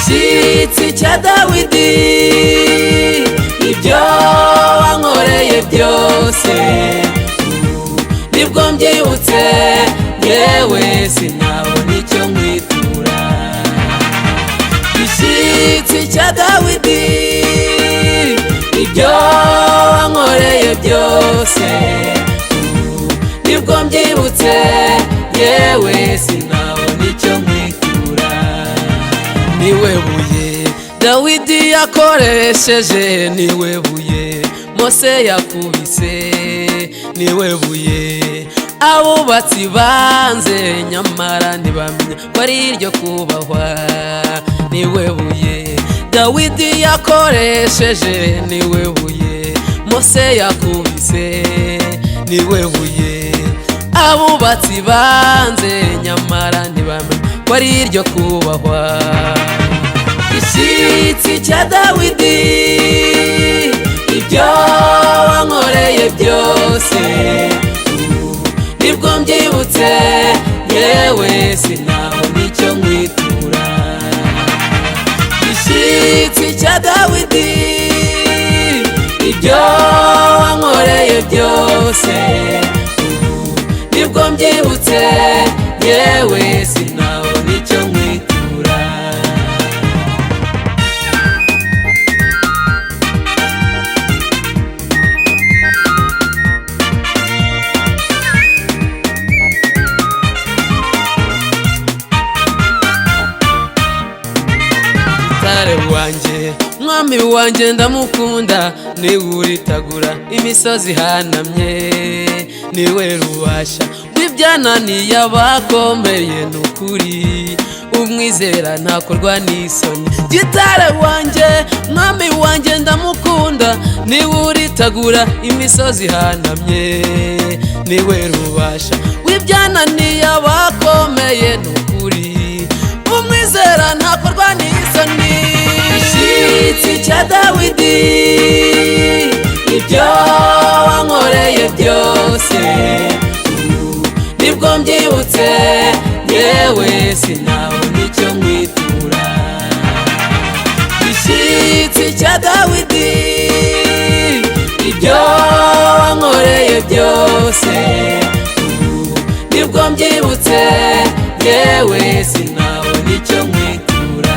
Gishyitsi cya Dawidi, ibyo wankoreye byose nibwo mbyibutse, yewe sinabona icyo nkwitura. Gishyitsi cya Dawidi, ibyo wankoreye byose nibwo mbyibutse, yewe sinabona icyo nkwitura. Niwe buye Dawidi yakoresheje, niwe buye Mose yakubise, niwe buye abubatsi banze nyamara ntibamenya ko ari iryo kubahwa. Niwe buye Dawidi yakoresheje, niwe buye Mose yakubise, niwe buye abubatsi banze nyamara ntibamenya ko ari iryo kubahwa. Gishyitsi cya Dawidi, ibyo wankoreye byose nibwo mbyibutse, yewe sinabona icyo nkwitura. Gishyitsi cya Dawidi, ibyo wankoreye byose nibwo mbyibutse, yewe sinabona icyo nkwitura. Wanjye mwami wanjye ndamukunda, niwe uritagura imisozi ihanamye, niwe rubasha rw'ibyananiye abakomeye, n'ukuri umwizera ntakorwa n'isoni. Gitare wanjye mwami wanjye ndamukunda, niwe uritagura imisozi ihanamye, niwe rubasha rw'ibyananiye abakomeye, n'ukuri umwizera ntakorwa n'isoni. Gishyitsi cya Dawidi, ibyo wankoreye byose nibwo mbyibutse, yewe sinabona icyo nkwitura. Gishyitsi cya Dawidi, ibyo wankoreye byose nibwo mbyibutse, yewe sinabona icyo nkwitura.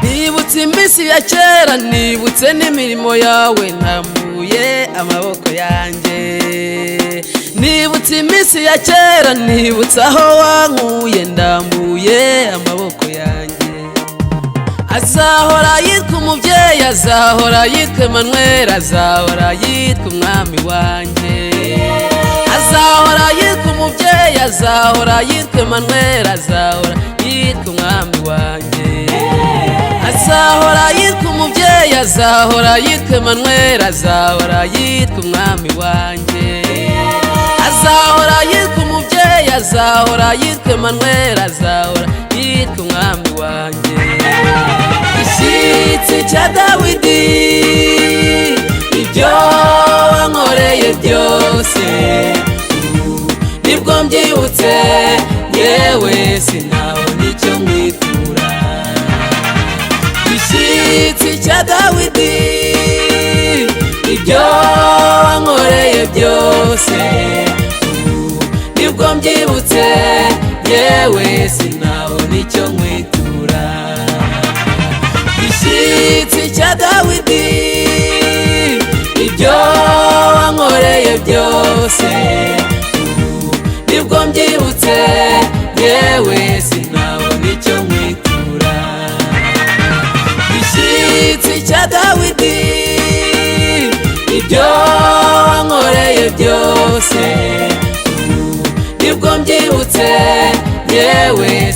Nibutse iminsi ya kera, nibutse n'imirimo yawe, ntambuye amaboko yanjye. Nibutse iminsi ya kera, nibutse aho wankuye, ndambuye amaboko yanjye. Azahora yitwa umubyeyi, azahora yitwa Emmanuel, azahora yitwa umwami wanjye. Azahora yitwa umubyeyi, azahora yitwa Emmanuel, azahora yitwa umwami wanjye. Azahora yitwa umubyeyi, azahora yitwa Emmanuel, azahora yitwa umwami wanjye. Azahora yitwa umubyeyi, azahora yitwa Emmanuel, azahora yitwa umwami wanjye. Gishyitsi cya Dawidi, ibyo wankoreye byose nibwo mbyibutse, yewe sinabona icyo nkwitura. Gishyitsi cya Dawidi, ibyo wankoreye byose nibwo mbyibutse, yewe sinabona icyo nkwitura. Gishyitsi cya Dawidi, ibyo wankoreye byose nibwo mbyibutse, yewe sinabona icyo nkwitura. Gishyitsi cya Dawidi, ibyo wankoreye byose nibwo mbyibutse, yewe